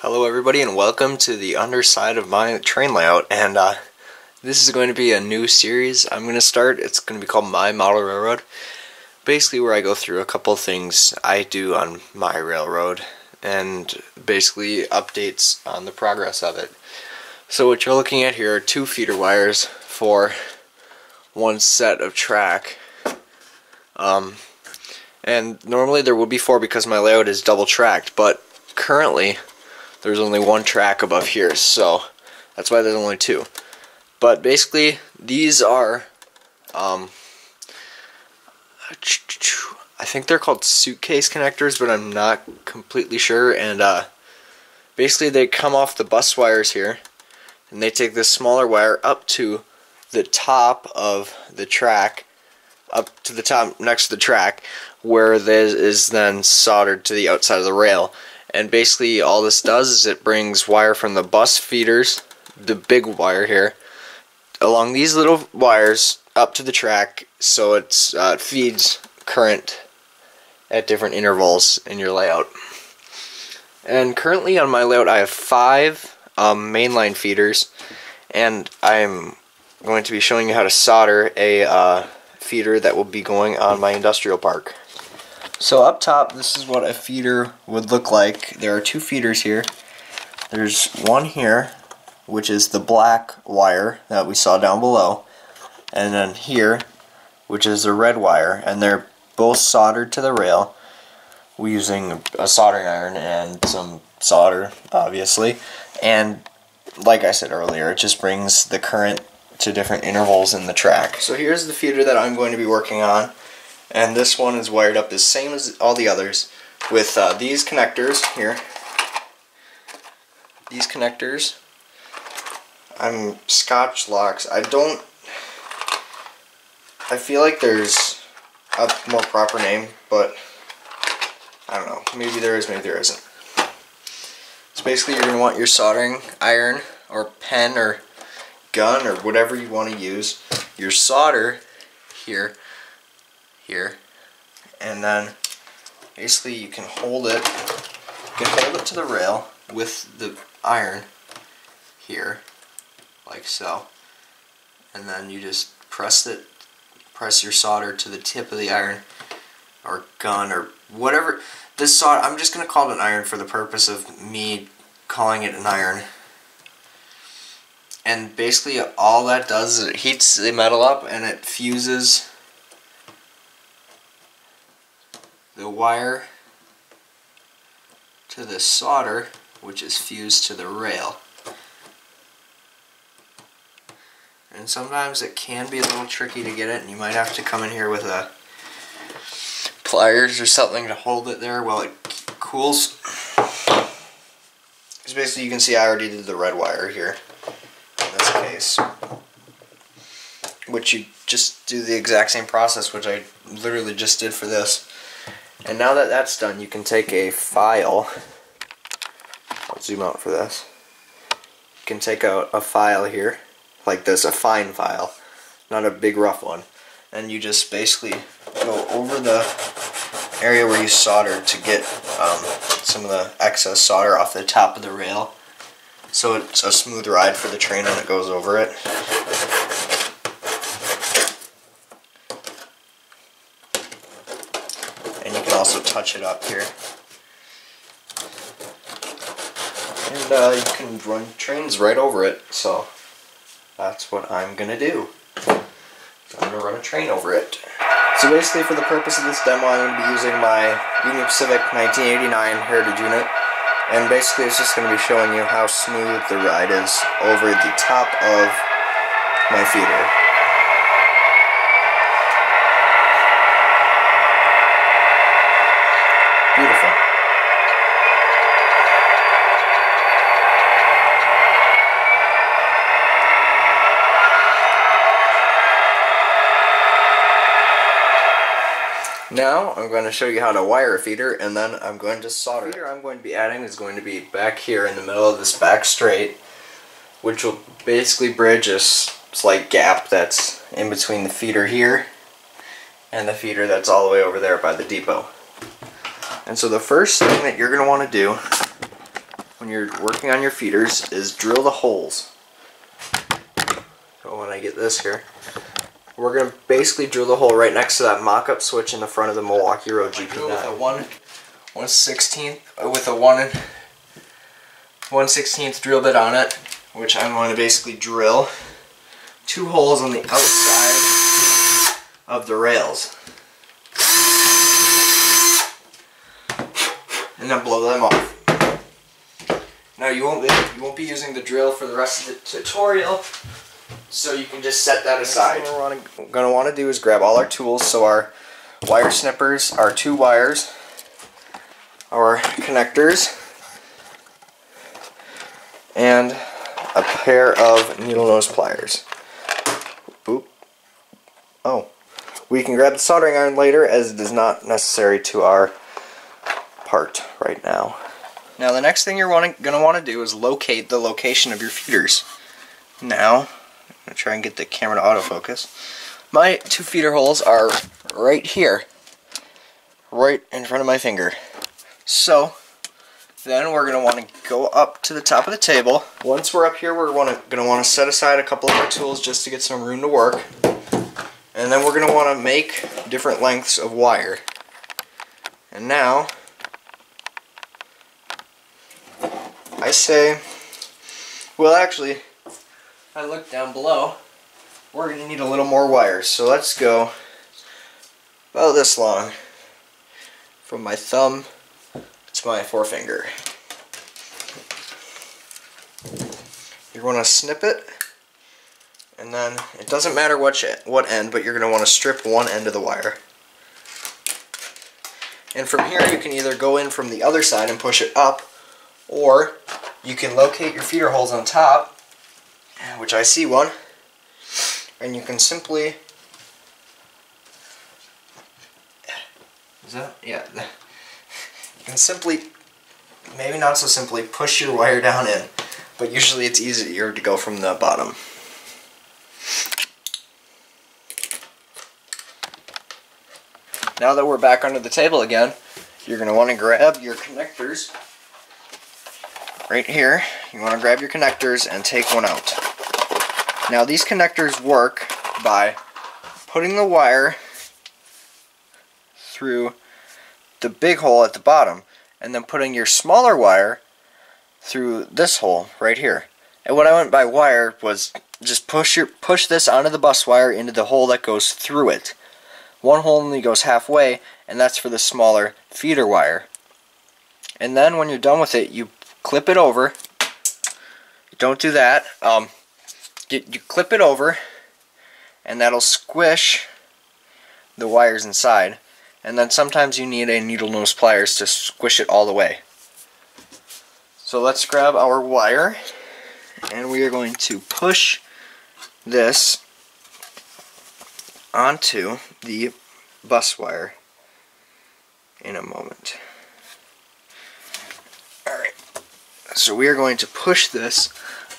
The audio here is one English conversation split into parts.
Hello everybody and welcome to the underside of my train layout, and this is going to be a new series I'm going to start. It's going to be called My Model Railroad, basically where I go through a couple of things I do on my railroad and basically updates on the progress of it. So what you're looking at here are two feeder wires for one set of track, and normally there would be four because my layout is double tracked, but currently there's only one track above here, so that's why there's only two. But basically, these are, I think they're called suitcase connectors, but I'm not completely sure. And basically, they come off the bus wires here, and they take this smaller wire up to the top of the track, up to the top next to the track, where this is then soldered to the outside of the rail. And basically all this does is it brings wire from the bus feeders, the big wire here, along these little wires up to the track, so it feeds current at different intervals in your layout. And currently on my layout I have 5 mainline feeders, and I'm going to be showing you how to solder a feeder that will be going on my industrial park. So up top, this is what a feeder would look like. There are 2 feeders here. There's one here, which is the black wire that we saw down below, and then here, which is the red wire, and they're both soldered to the rail using a soldering iron and some solder, obviously. And like I said earlier, it just brings the current to different intervals in the track. So here's the feeder that I'm going to be working on. And this one is wired up the same as all the others with these connectors here. These connectors, I'm Scotch locks. I feel like there's a more proper name, but I don't know. Maybe there is, maybe there isn't. So basically you're going to want your soldering iron or pen or gun or whatever you want to use. Your solder here, and then basically you can hold it to the rail with the iron here, like so, and then you just press your solder to the tip of the iron or gun or whatever. This solder, I'm just going to call it an iron for the purpose of me calling it an iron. And basically all that does is it heats the metal up and it fuses the wire to the solder, which is fused to the rail. And sometimes it can be a little tricky to get it, and you might have to come in here with a pliers or something to hold it there while it cools. Because basically you can see I already did the red wire here in this case, which you just do the exact same process which I literally just did for this. And now that that's done, you can take a file. I'll zoom out for this. You can take out a file here, like this, a fine file, not a big rough one. And you just basically go over the area where you soldered to get some of the excess solder off the top of the rail, so it's a smooth ride for the train when it goes over it. And you can also touch it up here. And you can run trains right over it, so that's what I'm going to do. I'm going to run a train over it. So basically for the purpose of this demo, I'm going to be using my Union Pacific 1989 Heritage unit. And basically it's just going to be showing you how smooth the ride is over the top of my feeder. Beautiful. Now I'm going to show you how to wire a feeder, and then I'm going to solder. The feeder I'm going to be adding is going to be back here in the middle of this back straight, which will basically bridge a slight gap that's in between the feeder here and the feeder that's all the way over there by the depot. And so the first thing that you're going to want to do when you're working on your feeders is drill the holes. So when I get this here, we're going to basically drill the hole right next to that mock-up switch in the front of the Milwaukee Road GP9. With a 1/16 with a 1/16 drill bit on it, which I'm going to basically drill 2 holes on the outside of the rails. And then blow them off. Now you won't be using the drill for the rest of the tutorial, so you can just set that aside. What we're going to want to do is grab all our tools, so our wire snippers, our 2 wires, our connectors, and a pair of needle nose pliers. Oop. Oh. We can grab the soldering iron later, as it is not necessary to our part right now. Now the next thing you're going to want to do is locate the location of your feeders. Now, I'm going to try and get the camera to autofocus. My 2 feeder holes are right here, right in front of my finger. So, then we're going to want to go up to the top of the table. Once we're up here, we're going to want to set aside a couple of our tools just to get some room to work. And then we're going to want to make different lengths of wire. And now, I say, well actually, I look down below, we're going to need a little more wire. So let's go about this long, from my thumb to my forefinger. You're going to snip it, and then it doesn't matter what end, but you're going to want to strip one end of the wire. And from here you can either go in from the other side and push it up, or you can locate your feeder holes on top, which I see one, and you can simply, you can simply, maybe not so simply, push your wire down in, but usually it's easier to go from the bottom. Now that we're back under the table again, you're going to want to grab your connectors. Right here, you want to grab your connectors and take one out. Now these connectors work by putting the wire through the big hole at the bottom, and then putting your smaller wire through this hole right here. And what I meant by wire was just push this onto the bus wire into the hole that goes through it. One hole only goes halfway, and that's for the smaller feeder wire. And then when you're done with it, you clip it over. Don't do that. You clip it over, and that'll squish the wires inside. And then sometimes you need a needle nose pliers to squish it all the way. So let's grab our wire, and we are going to push this onto the bus wire in a moment. Alright, so we are going to push this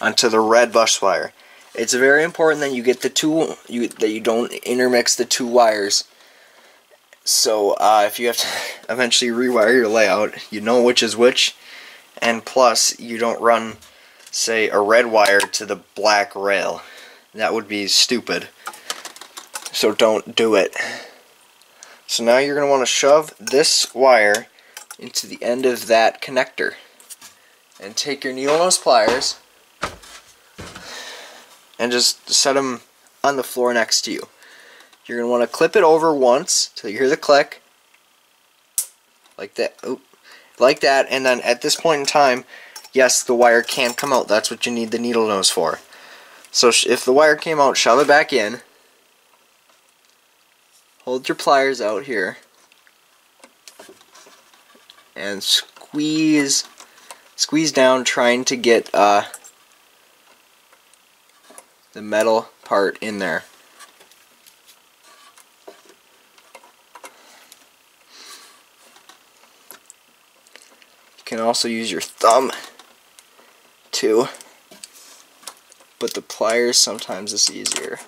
onto the red bus wire. It's very important that you get the that you don't intermix the 2 wires. So if you have to eventually rewire your layout, you know which is which, and plus you don't run, say, a red wire to the black rail. That would be stupid. So don't do it. So now you're going to want to shove this wire into the end of that connector, and take your needle nose pliers and just set them on the floor next to you. You're going to want to clip it over once till you hear the click, like that. Oop, like that. And then at this point in time, yes, the wire can come out. That's what you need the needle nose for. So if the wire came out, shove it back in. Hold your pliers out here and squeeze down, trying to get the metal part in there. You can also use your thumb too, but the pliers sometimes is easier.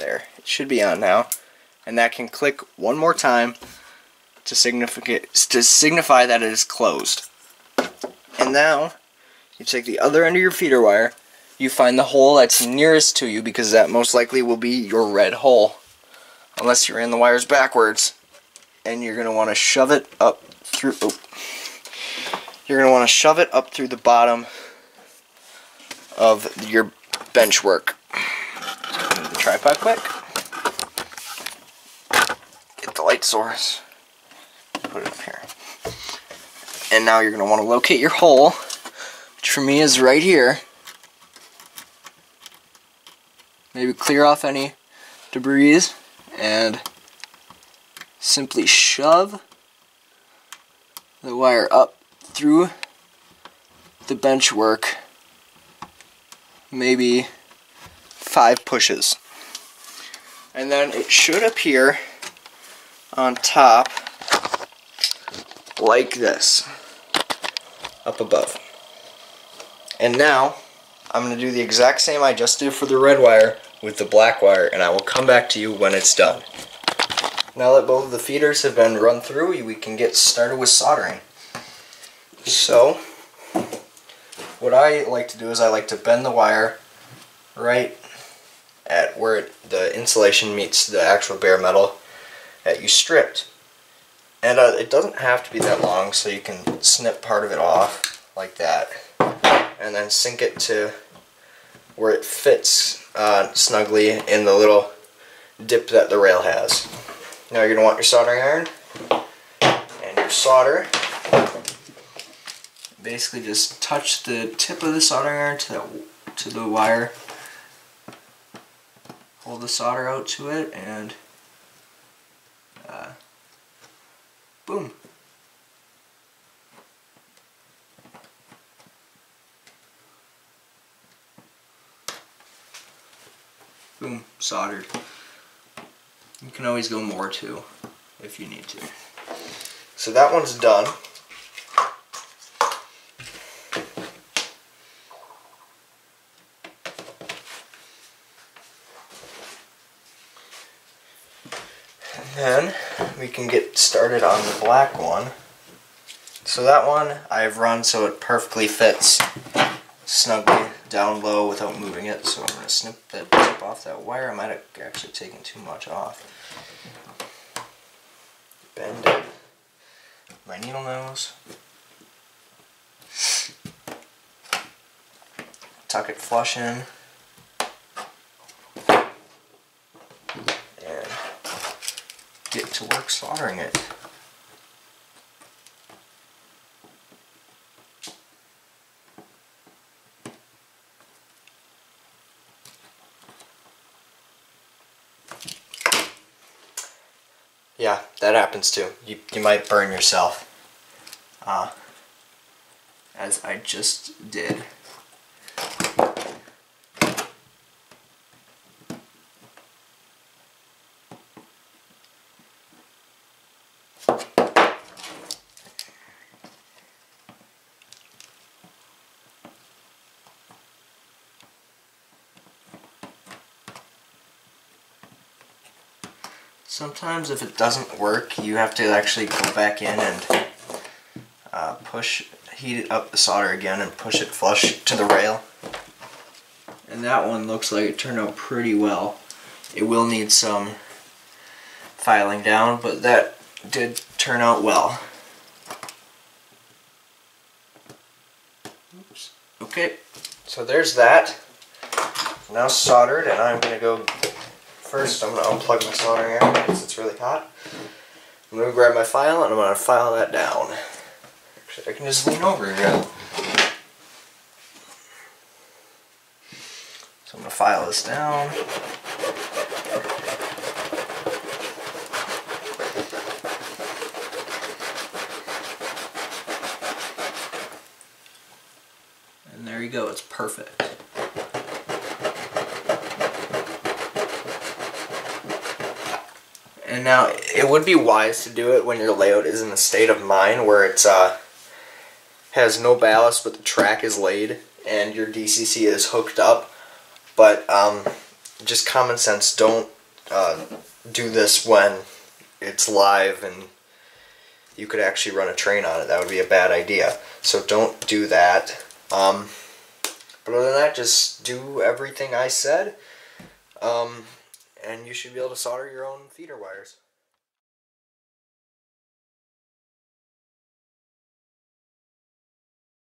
There, it should be on now. And that can click one more time to signify that it is closed. And now, you take the other end of your feeder wire, you find the hole that's nearest to you, because that most likely will be your red hole. Unless you ran the wires backwards. And you're going to want to shove it up through... Oh, you're going to want to shove it up through the bottom of your bench work. Move the tripod quick. Get the light source. Put it up here. And now you're going to want to locate your hole, which for me is right here. Maybe clear off any debris and simply shove the wire up through the bench work, maybe 5 pushes. And then it should appear on top like this, up above. And now I'm going to do the exact same I just did for the red wire with the black wire, and I will come back to you when it's done. Now that both of the feeders have been run through, we can get started with soldering. So, what I like to do is I like to bend the wire right at where the insulation meets the actual bare metal that you stripped. And it doesn't have to be that long, so you can snip part of it off like that, and then sink it to where it fits snugly in the little dip that the rail has. Now you're going to want your soldering iron and your solder. Basically just touch the tip of the soldering iron to the wire. Hold the solder out to it and boom. Boom, soldered. You can always go more too, if you need to. So that one's done. And then we can get started on the black one. So that one I've run so it perfectly fits snugly down low without moving it. So I'm going to snip that tip off that wire. I might have actually taken too much off. Bend it. My needle nose. Tuck it flush in. And get to work soldering it. Yeah, that happens too. You might burn yourself. As I just did. Sometimes if it doesn't work, you have to actually go back in and heat up the solder again and push it flush to the rail. And that one looks like it turned out pretty well. It will need some filing down, but that did turn out well. Oops. Okay, so there's that. Now soldered, and I'm going to go. First, I'm going to unplug my soldering iron because it's really hot. I'm going to grab my file and I'm going to file that down. Actually, I can just lean over here. So I'm going to file this down. And there you go, it's perfect. And now, it would be wise to do it when your layout is in a state of mind where it's has no ballast but the track is laid and your DCC is hooked up. But just common sense. Don't do this when it's live and you could actually run a train on it. That would be a bad idea. So don't do that. But other than that, just do everything I said. And you should be able to solder your own feeder wires.